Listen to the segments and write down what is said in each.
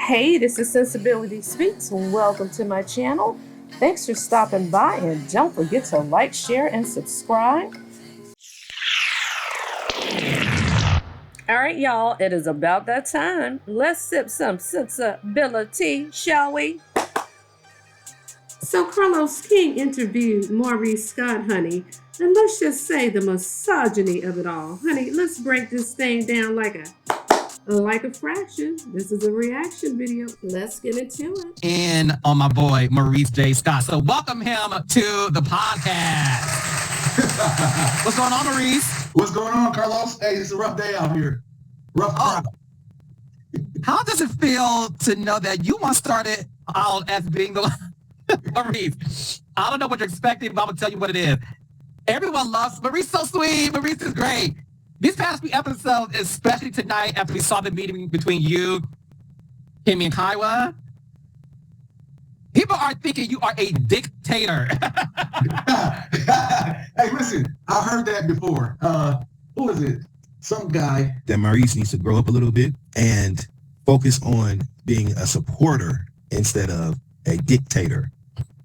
Hey, this is Sensibility Speaks. Welcome to my channel. Thanks for stopping by, and don't forget to like, share, and subscribe. All right, y'all, it is about that time. Let's sip some sensibility, shall we? So Carlos King interviewed Maurice Scott, honey, and let's just say the misogyny of it all. Honey, let's break this thing down like a fraction. This is a reaction video. Let's get into it. And on my boy, Maurice J. Scott. So welcome him to the podcast. What's going on, Maurice? What's going on, Carlos? Hey, it's a rough day out here. Rough crowd. How does it feel to know that you once started out as being the Maurice? I don't know what you're expecting, but I'm going to tell you what it is. Everyone loves Maurice. So sweet. Maurice is great. These past few episodes, especially tonight after we saw the meeting between you, Kimmy, and Kaiwa, people are thinking you are a dictator. Hey, listen, I heard that before. Who is it? Some guy that Maurice needs to grow up a little bit and focus on being a supporter instead of a dictator.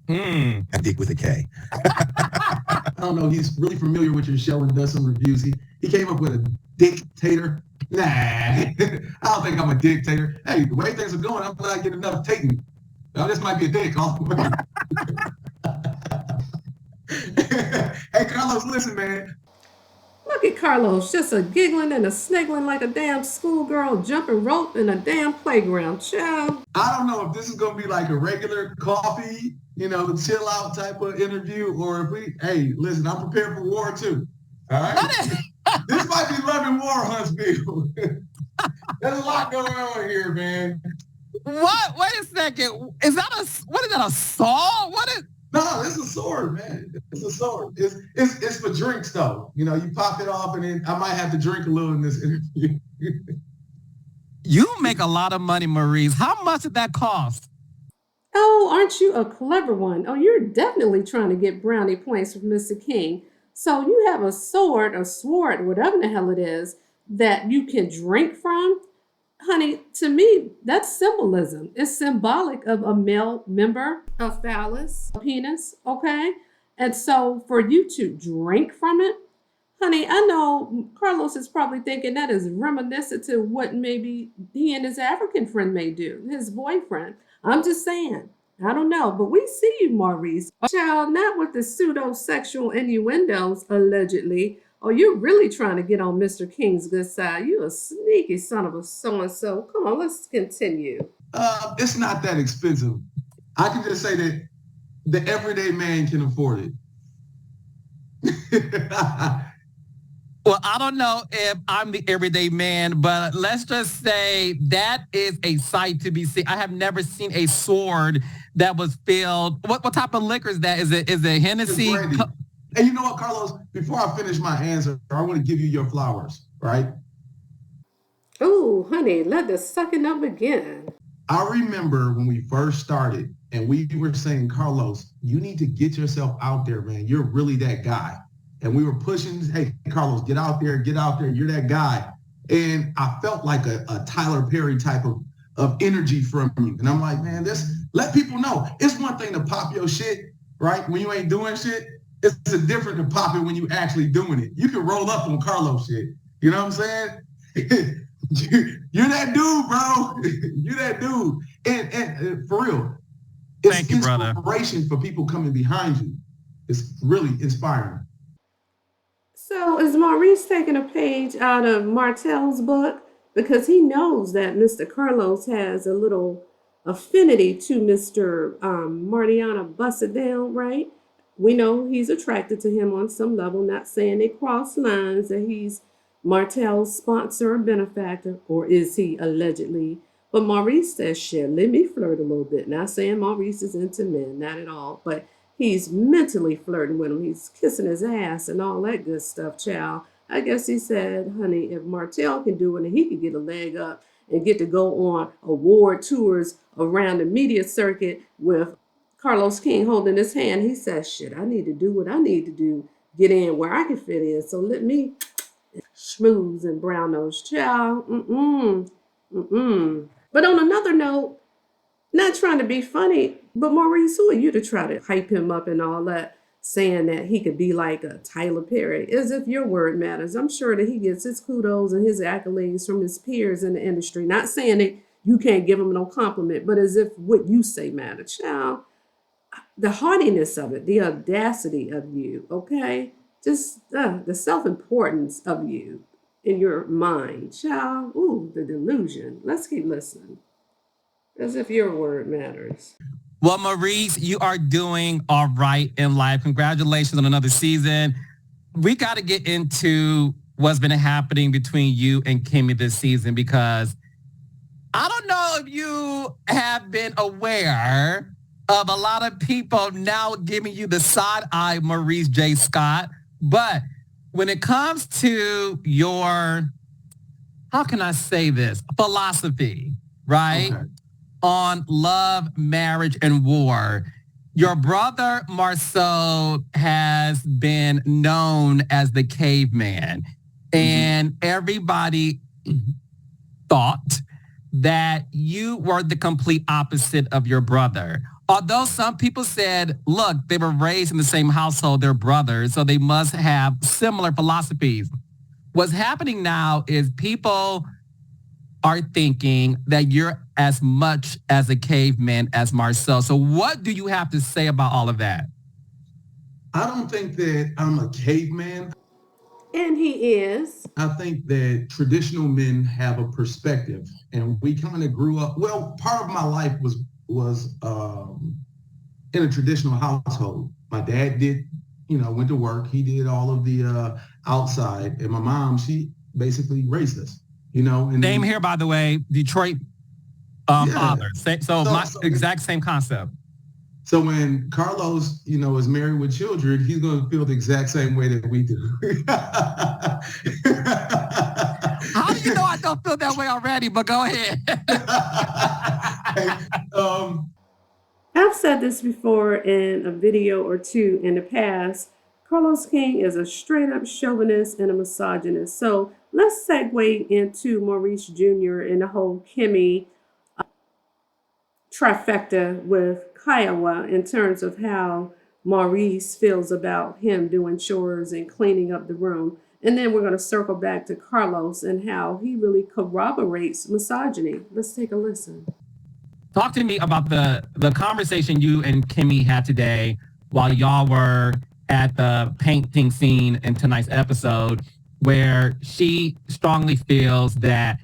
A dick with a K. I don't know. He's really familiar with your show and does some reviews. He came up with a dictator. Nah, I don't think I'm a dictator. Hey, the way things are going, I'm not getting enough taking. Now, this might be a dick. Hey, Carlos, listen, man. Look at Carlos, just a giggling and a sniggling like a damn schoolgirl jumping rope in a damn playground. Child. I don't know if this is going to be like a regular coffee, chill out type of interview, or if hey, listen, I'm prepared for war too. All right? This might be Love and War, Huntsville. There's a lot going on here, man. What? Wait a second. What is that, a saw? What is... No, it's a sword, man. It's a sword. It's for drinks, though. You pop it off, and then I might have to drink a little in this interview. You make a lot of money, Maurice. How much did that cost? Oh, aren't you a clever one? Oh, you're definitely trying to get brownie points from Mr. King. So you have a sword, whatever the hell it is, that you can drink from? Honey, to me, that's symbolism. It's symbolic of a male member, a phallus, a penis, okay? And so for you to drink from it, honey, I know Carlos is probably thinking that is reminiscent to what maybe he and his African friend may do, his boyfriend. I'm just saying. I don't know, but we see you, Maurice. Child, not with the pseudo-sexual innuendos, allegedly. Oh, you're really trying to get on Mr. King's good side. You a sneaky son of a so-and-so. Come on, let's continue. It's not that expensive. I can just say that the everyday man can afford it. Well, I don't know if I'm the everyday man, but let's just say that is a sight to be seen. I have never seen a sword that was filled. What type of liquor is that? Is it Hennessy? And you know what, Carlos? Before I finish my answer, I want to give you your flowers, right? Oh, honey, let the sucking up begin. I remember when we first started and we were saying, Carlos, you need to get yourself out there, man. You're really that guy. And we were pushing, hey, Carlos, get out there. You're that guy. And I felt like a Tyler Perry type of energy from you. And I'm like, man, let people know. It's one thing to pop your shit, right? When you ain't doing shit. It's a different to pop it when you actually doing it. You can roll up on Carlos shit. You know what I'm saying? You're that dude, bro. You're that dude. And for real, it's Thank you, inspiration for people coming behind you. It's really inspiring. So is Maurice taking a page out of Martel's book? Because he knows that Mr. Carlos has a little affinity to Mr. Martiana Bust It Down, right? We know he's attracted to him on some level, not saying they cross lines, that he's Martel's sponsor or benefactor, or is he allegedly? But Maurice says, shit, let me flirt a little bit. Not saying Maurice is into men, not at all, but he's mentally flirting with him. He's kissing his ass and all that good stuff, child. I guess he said, honey, if Martel can do it and he can get a leg up and get to go on award tours around the media circuit with Carlos King holding his hand, he says, shit, I need to do what I need to do, get in where I can fit in. So let me schmooze and brown nose child. But on another note, not trying to be funny, but Maurice, who are you to try to hype him up and all that, saying that he could be like a Tyler Perry, as if your word matters. I'm sure that he gets his kudos and his accolades from his peers in the industry. Not saying that you can't give him no compliment, but as if what you say matters. Child, the haughtiness of it, the audacity of you, okay? Just the self-importance of you in your mind. Child, ooh, the delusion. Let's keep listening. As if your word matters. Well, Maurice, you are doing all right in life. Congratulations on another season. We got to get into what's been happening between you and Kimmy this season, because I don't know if you have been aware of a lot of people now giving you the side eye, Maurice J. Scott. But when it comes to your, how can I say this, philosophy, right? Okay. On love, marriage, and war. Your brother Marceau has been known as the caveman, and everybody thought that you were the complete opposite of your brother. Although some people said, look, they were raised in the same household, they're brothers, so they must have similar philosophies. What's happening now is people are thinking that you're as much as a caveman as Marceau. So what do you have to say about all of that? I don't think that I'm a caveman. And he is. I think that traditional men have a perspective, and we kind of grew up. Well, part of my life was in a traditional household. My dad did, went to work. He did all of the outside, and my mom, she basically raised us. And same here, by the way, Detroit father. So exact same concept. So when Carlos, is married with children, he's going to feel the exact same way that we do. How do you know I don't feel that way already? But go ahead. I've said this before in a video or two in the past. Carlos King is a straight up chauvinist and a misogynist. So let's segue into Maurice Jr. and the whole Kimmy trifecta with Kiowa in terms of how Maurice feels about him doing chores and cleaning up the room. And then we're going to circle back to Carlos and how he really corroborates misogyny. Let's take a listen. Talk to me about the conversation you and Kimmy had today while y'all were at the painting scene in tonight's episode, where she strongly feels that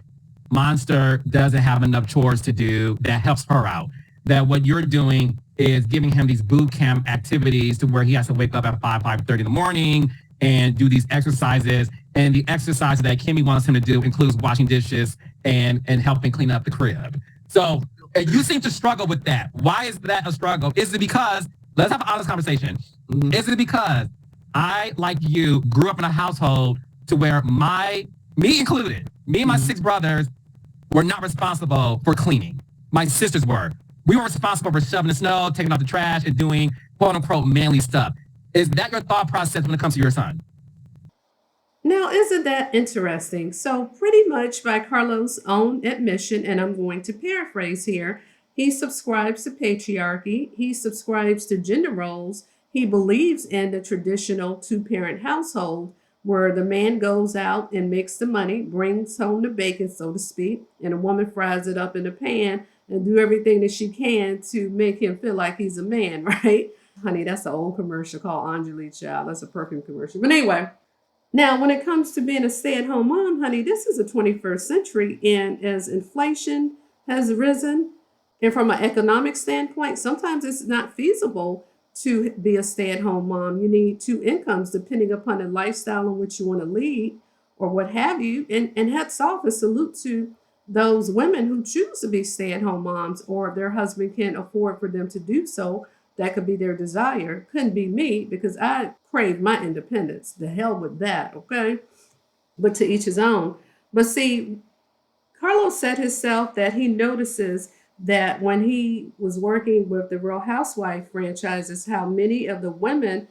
Monster doesn't have enough chores to do that helps her out. That what you're doing is giving him these boot camp activities to where he has to wake up at 5:30 in the morning and do these exercises. And the exercises that Kimmy wants him to do includes washing dishes and helping clean up the crib. So you seem to struggle with that. Why is that a struggle? Is it because, let's have an honest conversation. Is it because I, like you, grew up in a household to where me included, me and my 6 brothers were not responsible for cleaning. My sisters were. We were responsible for shoving the snow, taking out the trash, and doing quote unquote manly stuff. Is that your thought process when it comes to your son? Now, isn't that interesting? So pretty much by Carlos' own admission, and I'm going to paraphrase here, he subscribes to patriarchy. He subscribes to gender roles. He believes in the traditional 2-parent household where the man goes out and makes the money, brings home the bacon, so to speak, and a woman fries it up in the pan and do everything that she can to make him feel like he's a man, right? Honey, that's an old commercial called Anjali Child. That's a perfume commercial. But anyway, now when it comes to being a stay-at-home mom, honey, this is the 21st century, and as inflation has risen, and from an economic standpoint, sometimes it's not feasible to be a stay-at-home mom. You need 2 incomes depending upon the lifestyle in which you want to lead or what have you. And hats off and salute to those women who choose to be stay-at-home moms, or if their husband can't afford for them to do so, that could be their desire. Couldn't be me, because I crave my independence. The hell with that, okay? But to each his own. But see, Carlos said himself that he notices that when he was working with the Real Housewife franchises, how many of the women,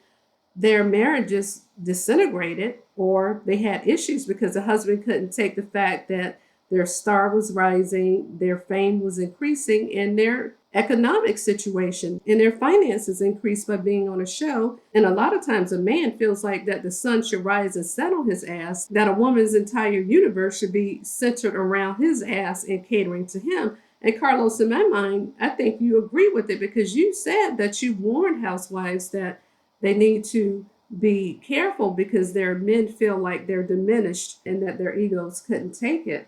their marriages disintegrated or they had issues because the husband couldn't take the fact that Their star was rising, their fame was increasing, and their economic situation and their finances increased by being on a show. And a lot of times a man feels like that the sun should rise and set on his ass, that a woman's entire universe should be centered around his ass and catering to him. And Carlos, in my mind, I think you agree with it because you said that you warned housewives that they need to be careful because their men feel like they're diminished and that their egos couldn't take it.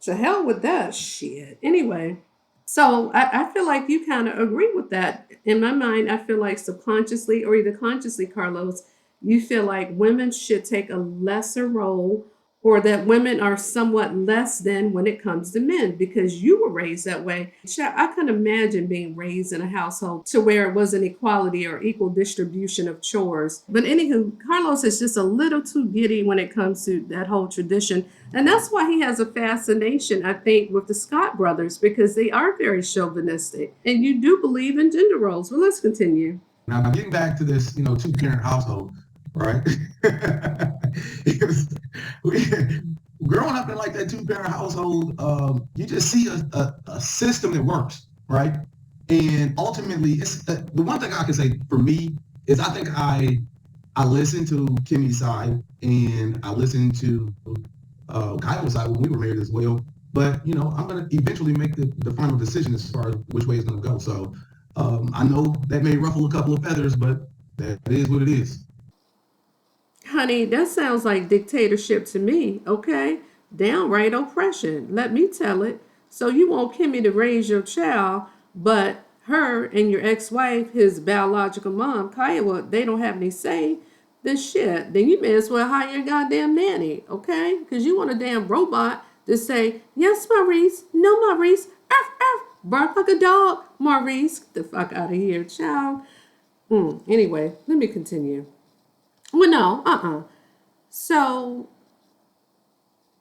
To hell with that shit. Anyway, so I feel like you kind of agree with that. In my mind, I feel like subconsciously or either consciously, Carlos, you feel like women should take a lesser role or that women are somewhat less than when it comes to men because you were raised that way. I can imagine being raised in a household to where it was an equality or equal distribution of chores. But anywho, Carlos is just a little too giddy when it comes to that whole tradition. And that's why he has a fascination, I think, with the Scott brothers because they are very chauvinistic. And you do believe in gender roles. Well, let's continue. Now, getting back to this, two-parent household, right? Growing up in like that two-parent household, you just see a system that works, right? And ultimately, it's the one thing I can say for me is I think I listened to Kimmy's side and I listened to Kyle's side when we were married as well. But I'm gonna eventually make the final decision as far as which way it's gonna go. So I know that may ruffle a couple of feathers, but that is what it is. Honey, that sounds like dictatorship to me, okay? Downright oppression. Let me tell it. So you want Kimmy to raise your child, but her and your ex-wife, his biological mom, Kiowa, they don't have any say. Then shit, then you may as well hire a goddamn nanny, okay? Because you want a damn robot to say, yes, Maurice, no, Maurice, arf, arf, bark like a dog, Maurice. Get the fuck out of here, child. Anyway, let me continue. Well, no, So,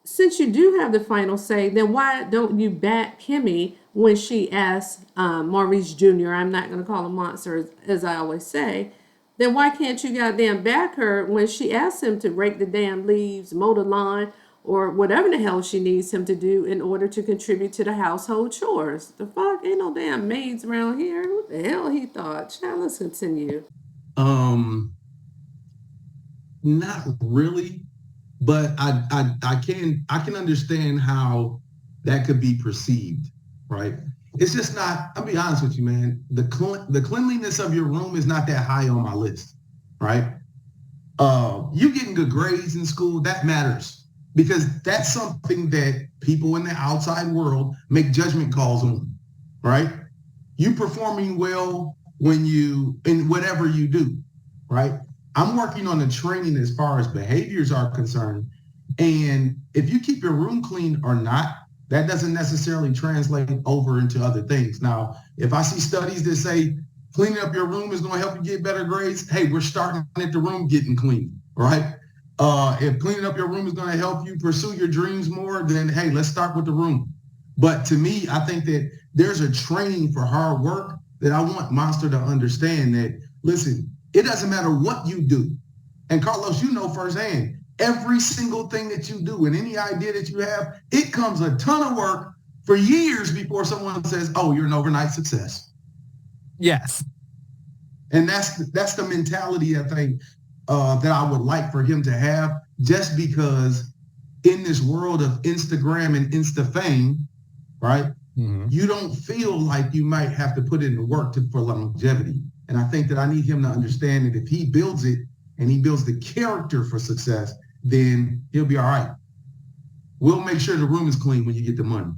since you do have the final say, then why don't you back Kimmy when she asks Maurice Jr., I'm not going to call him monster as I always say, then why can't you goddamn back her when she asks him to rake the damn leaves, mow the lawn, or whatever the hell she needs him to do in order to contribute to the household chores? The fuck? Ain't no damn maids around here. What the hell he thought? Child, let's continue. Not really, but I can understand how that could be perceived, right? It's just not. I'll be honest with you, man. The cleanliness of your room is not that high on my list, right? You getting good grades in school, that matters because that's something that people in the outside world make judgment calls on, right? You performing well when you in whatever you do, right? I'm working on the training as far as behaviors are concerned. And if you keep your room clean or not, that doesn't necessarily translate over into other things. Now, if I see studies that say cleaning up your room is going to help you get better grades, hey, we're starting at the room getting clean, right? If cleaning up your room is going to help you pursue your dreams more, then hey, let's start with the room. But to me, I think that there's a training for hard work that I want Monster to understand that, listen, it doesn't matter what you do. And Carlos, you know firsthand, every single thing that you do and any idea that you have, it comes a ton of work for years before someone says, oh, you're an overnight success. Yes. And that's the mentality I think that I would like for him to have, just because in this world of Instagram and Insta fame, right, you don't feel like you might have to put in the work for longevity. And I think that I need him to understand that if he builds it and he builds the character for success, then he'll be all right. We'll make sure the room is clean when you get the money.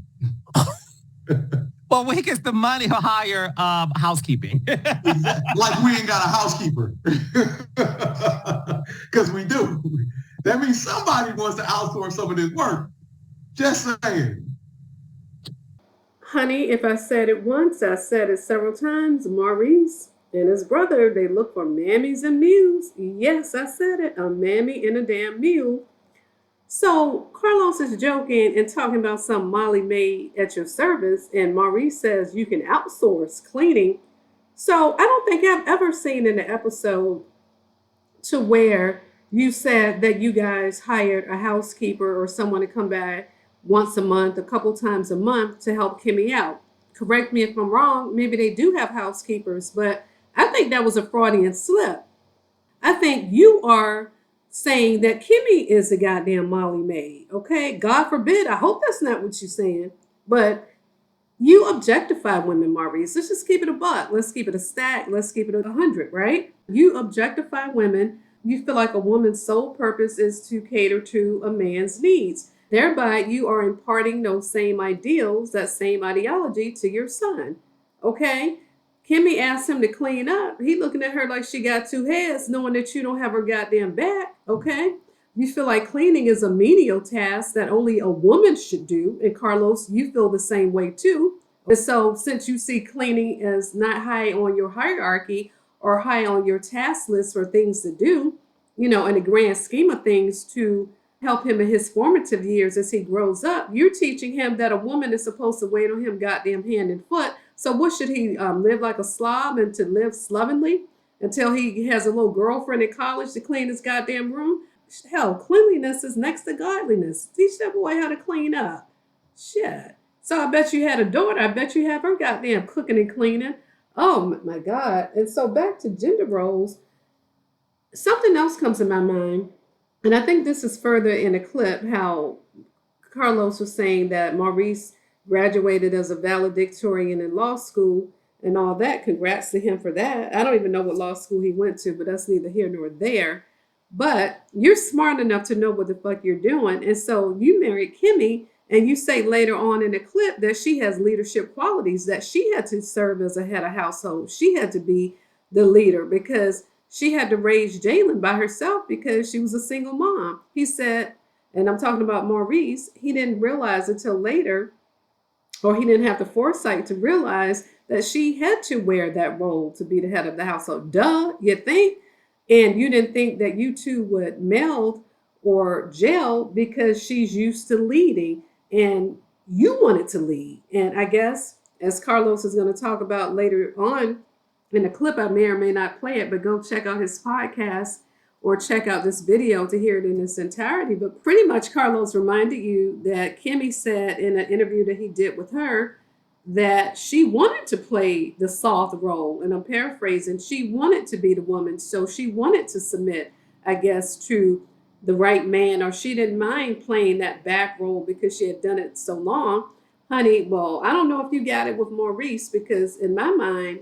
Well, when he gets the money, he'll hire housekeeping. Like we ain't got a housekeeper. Because we do. That means somebody wants to outsource some of this work. Just saying. Honey, if I said it once, I said it several times. Maurice and his brother, they look for mammies and mules. Yes, I said it. A mammy and a damn mule. So Carlos is joking and talking about some Molly maid at your service, and Maurice says you can outsource cleaning. So I don't think I've ever seen in the episode to where you said that you guys hired a housekeeper or someone to come by once a month, a couple times a month to help Kimmy out. Correct me if I'm wrong. Maybe they do have housekeepers, but I think that was a Freudian slip. I think you are saying that Kimmy is a goddamn Molly maid. Okay, God forbid. I hope that's not what you're saying. But you objectify women, Maurice. Let's just keep it a buck. Let's keep it a stack. Let's keep it 100, right? You objectify women. You feel like a woman's sole purpose is to cater to a man's needs. Thereby, you are imparting those same ideals, that same ideology to your son. Okay? Kimmy asked him to clean up. He looking at her like she got two heads, knowing that you don't have her goddamn back. Okay? You feel like cleaning is a menial task that only a woman should do. And Carlos, you feel the same way too. And so since you see cleaning as not high on your hierarchy or high on your task list for things to do, in the grand scheme of things to help him in his formative years as he grows up, you're teaching him that a woman is supposed to wait on him goddamn hand and foot. So what should he live like a slob and to live slovenly until he has a little girlfriend in college to clean his goddamn room? Hell, cleanliness is next to godliness. Teach that boy how to clean up. Shit. So I bet you had a daughter. I bet you have her goddamn cooking and cleaning. Oh my God. And so back to gender roles, something else comes in my mind. And I think this is further in a clip how Carlos was saying that Maurice graduated as a valedictorian in law school and all that. Congrats to him for that. I don't even know what law school he went to, but that's neither here nor there. But you're smart enough to know what the fuck you're doing. And so you married Kimmy, and you say later on in the clip that she has leadership qualities, that she had to serve as a head of household. She had to be the leader because she had to raise Jalen by herself because she was a single mom. He said, and I'm talking about Maurice, he didn't realize until later, or he didn't have the foresight to realize that she had to wear that role to be the head of the household. Duh, you think? And you didn't think that you two would meld or gel because she's used to leading and you wanted to lead. And I guess, as Carlos is going to talk about later on in the clip, I may or may not play it, but go check out his podcast or check out this video to hear it in its entirety. But pretty much Carlos reminded you that Kimmy said in an interview that he did with her that she wanted to play the soft role, and I'm paraphrasing, she wanted to be the woman, so she wanted to submit, I guess, to the right man, or she didn't mind playing that back role because she had done it so long. Honey, well, I don't know if you got it with Maurice, because in my mind,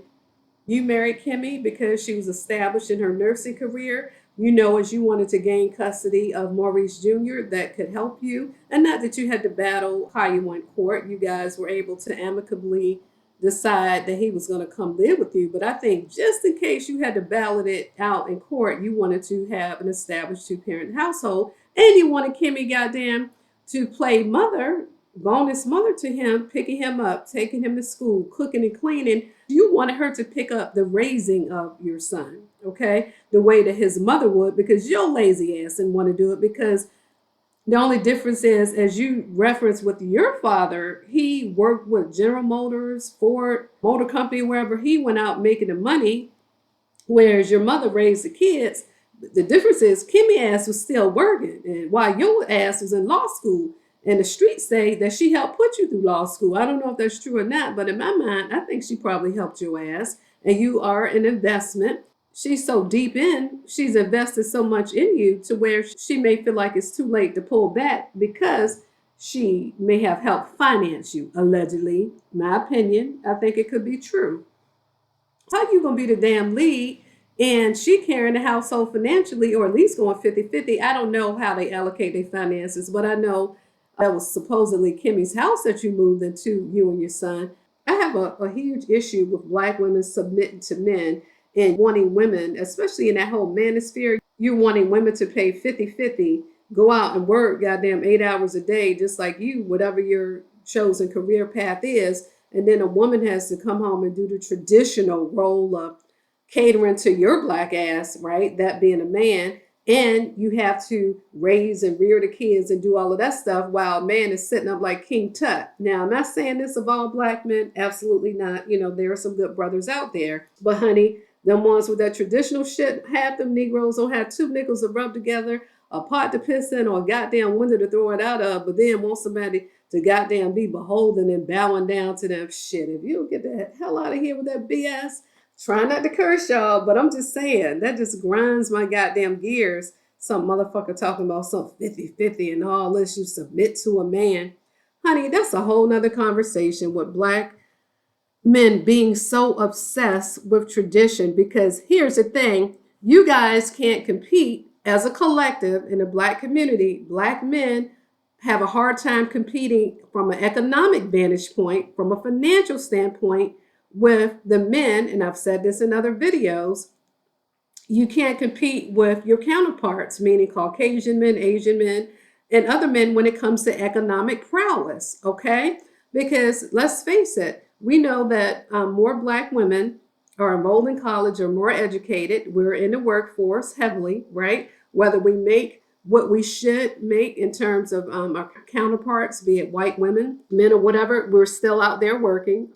you married Kimmy because she was established in her nursing career. As you wanted to gain custody of Maurice Jr., that could help you. And not that you had to battle how you went court. You guys were able to amicably decide that he was going to come live with you. But I think just in case you had to ballot it out in court, you wanted to have an established two-parent household. And you wanted Kimmy, goddamn, to play mother, bonus mother to him, picking him up, taking him to school, cooking and cleaning. You wanted her to pick up the raising of your son, okay, the way that his mother would, because your lazy ass didn't want to do it. Because the only difference is, as you referenced with your father, he worked with General Motors, Ford, Motor Company, wherever he went out making the money, whereas your mother raised the kids. The difference is Kimmy ass was still working, and while your ass was in law school. And the streets say that she helped put you through law school. I don't know if that's true or not, but in my mind, I think she probably helped your ass. And you are an investment. She's so deep in, she's invested so much in you to where she may feel like it's too late to pull back because she may have helped finance you, allegedly. My opinion, I think it could be true. How you going to be the damn lead and she carrying the household financially, or at least going 50-50? I don't know how they allocate their finances, but I know that was supposedly Kimmy's house that you moved into, you and your son. I have a huge issue with Black women submitting to men and wanting women, especially in that whole manosphere, you're wanting women to pay 50-50, go out and work goddamn 8 hours a day, just like you, whatever your chosen career path is. And then a woman has to come home and do the traditional role of catering to your Black ass, right? That being a man. And you have to raise and rear the kids and do all of that stuff while a man is sitting up like King Tut. Now, I'm not saying this of all Black men. Absolutely not. There are some good brothers out there. But honey, them ones with that traditional shit, half them Negroes don't have two nickels to rub together. a pot to piss in or a goddamn window to throw it out of, but then want somebody to goddamn be beholden and bowing down to them. Shit, if you don't get the hell out of here with that BS, try not to curse y'all, but I'm just saying, that just grinds my goddamn gears. Some motherfucker talking about some 50-50 and all this, you submit to a man. Honey, that's a whole nother conversation with Black men being so obsessed with tradition, because here's the thing, you guys can't compete as a collective in the Black community. Black men have a hard time competing from an economic vantage point, from a financial standpoint, with the men, and I've said this in other videos, you can't compete with your counterparts, meaning Caucasian men, Asian men, and other men when it comes to economic prowess, okay? Because let's face it, we know that more Black women are enrolled in college or more educated. We're in the workforce heavily, right? Whether we make what we should make in terms of our counterparts, be it white women, men, or whatever, we're still out there working.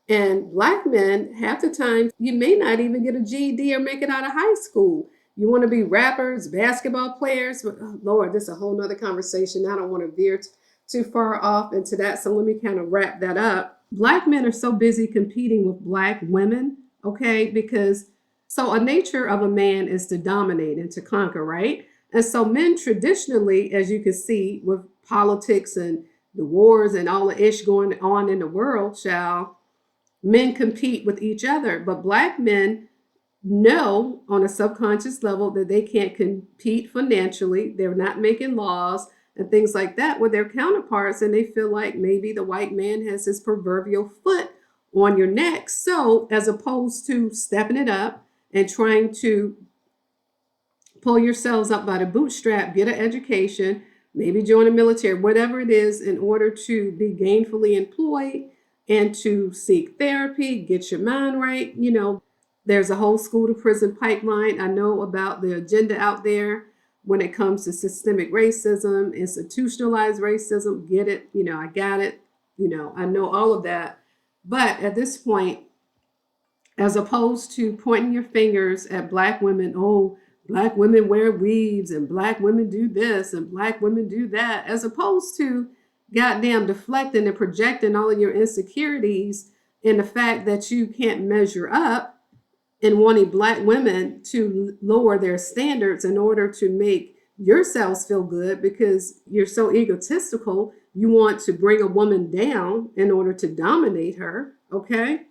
And Black men, half the time, you may not even get a GED or make it out of high school. You want to be rappers, basketball players, but oh, Lord, this is a whole nother conversation. I don't want to veer too far off into that. So let me kind of wrap that up. Black men are so busy competing with Black women, okay? Because so a nature of a man is to dominate and to conquer, right? And so men traditionally, as you can see with politics and the wars and all the ish going on in the world, men compete with each other. But Black men know on a subconscious level that they can't compete financially. They're not making laws and things like that with their counterparts. And they feel like maybe the white man has his proverbial foot on your neck. So as opposed to stepping it up and trying to pull yourselves up by the bootstrap, get an education, maybe join the military, whatever it is, in order to be gainfully employed and to seek therapy, get your mind right. You know, there's a whole school to prison pipeline. I know about the agenda out there when it comes to systemic racism, institutionalized racism. Get it? You know, I got it. You know, I know all of that. But at this point, as opposed to pointing your fingers at Black women, oh, Black women wear weaves and Black women do this and Black women do that, as opposed to goddamn deflecting and projecting all of your insecurities and the fact that you can't measure up and wanting Black women to lower their standards in order to make yourselves feel good because you're so egotistical. You want to bring a woman down in order to dominate her. Okay.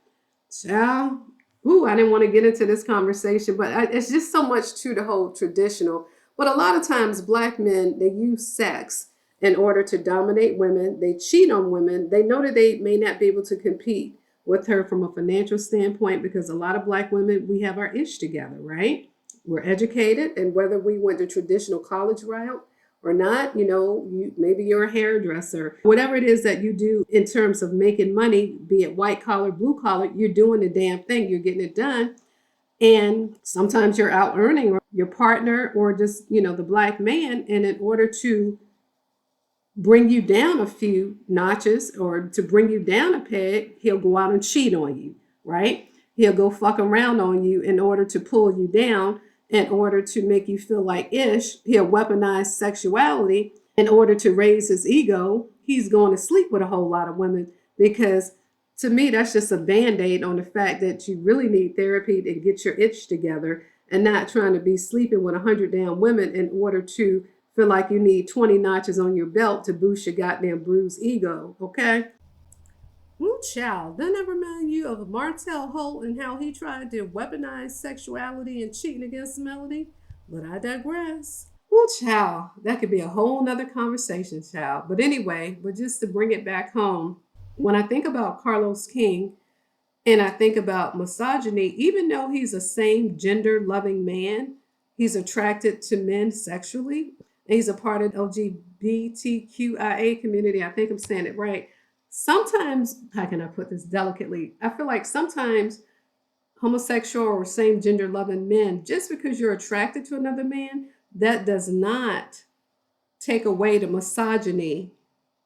Child. Ooh, I didn't want to get into this conversation, but it's just so much to the whole traditional. But a lot of times Black men, they use sex in order to dominate women. They cheat on women. They know that they may not be able to compete with her from a financial standpoint because a lot of Black women, we have our ish together, right? We're educated, and whether we went the traditional college route or not, you know, maybe you're a hairdresser, whatever it is that you do in terms of making money, be it white collar, blue collar, you're doing the damn thing, you're getting it done. And sometimes you're out earning your partner or just, you know, the Black man. And in order to bring you down a few notches or to bring you down a peg, he'll go out and cheat on you, right? He'll go fuck around on you in order to pull you down, in order to make you feel like ish. He'll weaponize sexuality in order to raise his ego. He's going to sleep with a whole lot of women because to me, that's just a Band-Aid on the fact that you really need therapy to get your itch together and not trying to be sleeping with 100 damn women in order to feel like you need 20 notches on your belt to boost your goddamn bruised ego, okay? Woo, child, doesn't that remind you of Martell Holt and how he tried to weaponize sexuality and cheating against Melody? But I digress. Woo, child, that could be a whole nother conversation, child. But anyway, but just to bring it back home, when I think about Carlos King and I think about misogyny, even though he's a same gender loving man, he's attracted to men sexually. And he's a part of the LGBTQIA community. I think I'm saying it right. Sometimes, how can I put this delicately? I feel like sometimes homosexual or same gender loving men, just because you're attracted to another man, that does not take away the misogyny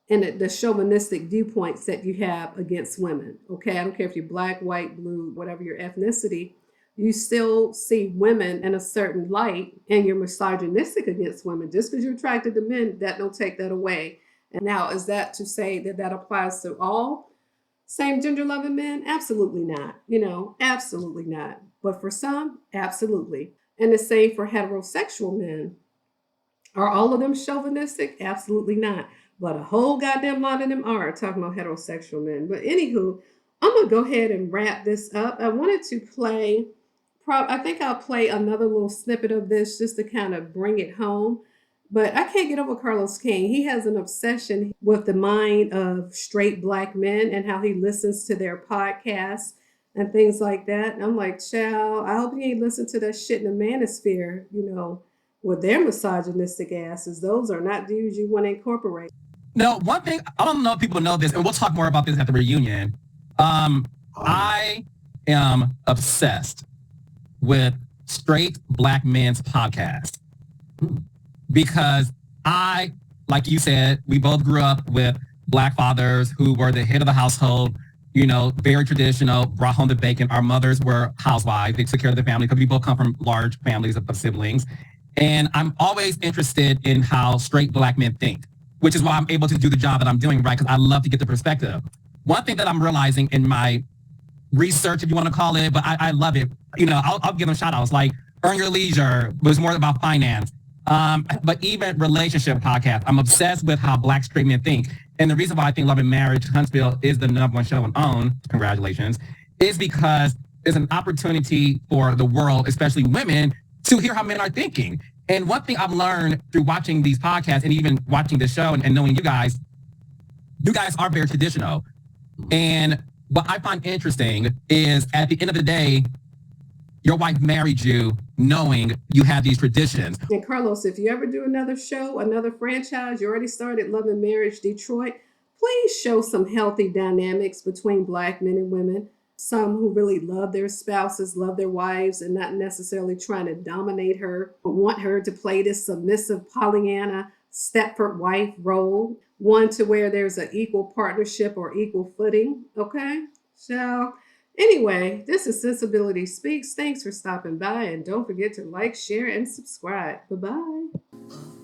and the chauvinistic viewpoints that you have against women. Okay, I don't care if you're Black, white, blue, whatever your ethnicity, you still see women in a certain light and you're misogynistic against women. Just because you're attracted to men, that don't take that away. And now, is that to say that that applies to all same gender loving men? Absolutely not. Absolutely not. But for some, absolutely. And the same for heterosexual men. Are all of them chauvinistic? Absolutely not. But a whole goddamn lot of them are talking about heterosexual men. But anywho, I'm gonna go ahead and wrap this up. I wanted to play. I think I'll play another little snippet of this just to kind of bring it home. But I can't get over Carlos King. He has an obsession with the mind of straight black men and how he listens to their podcasts and things like that. And I'm like, child, I hope you ain't listen to that shit in the manosphere, with their misogynistic asses. Those are not dudes you want to incorporate. No, one thing, I don't know if people know this, and we'll talk more about this at the reunion. I am obsessed with straight black men's podcast because like you said, we both grew up with black fathers who were the head of the household, very traditional, brought home the bacon. Our mothers were housewives. They took care of the family because we both come from large families of siblings. And I'm always interested in how straight black men think, which is why I'm able to do the job that I'm doing, right? Because I love to get the perspective. One thing that I'm realizing in my research, if you want to call it, but I love it. I'll give them shout outs like Earn Your Leisure was more about finance. But even relationship podcast, I'm obsessed with how black straight men think. And the reason why I think Love and Marriage Huntsville is the #1 show on OWN, congratulations, is because it's an opportunity for the world, especially women, to hear how men are thinking. And one thing I've learned through watching these podcasts and even watching the show and knowing you guys are very traditional. And what I find interesting is at the end of the day, your wife married you knowing you have these traditions. And Carlos, if you ever do another show, another franchise, you already started Love and Marriage Detroit, please show some healthy dynamics between black men and women. Some who really love their spouses, love their wives, and not necessarily trying to dominate her, but want her to play this submissive Pollyanna Stepford wife role. One to where there's an equal partnership or equal footing. Okay? So anyway, this is Sensibility Speaks. Thanks for stopping by, and don't forget to like, share, and subscribe. Bye-bye.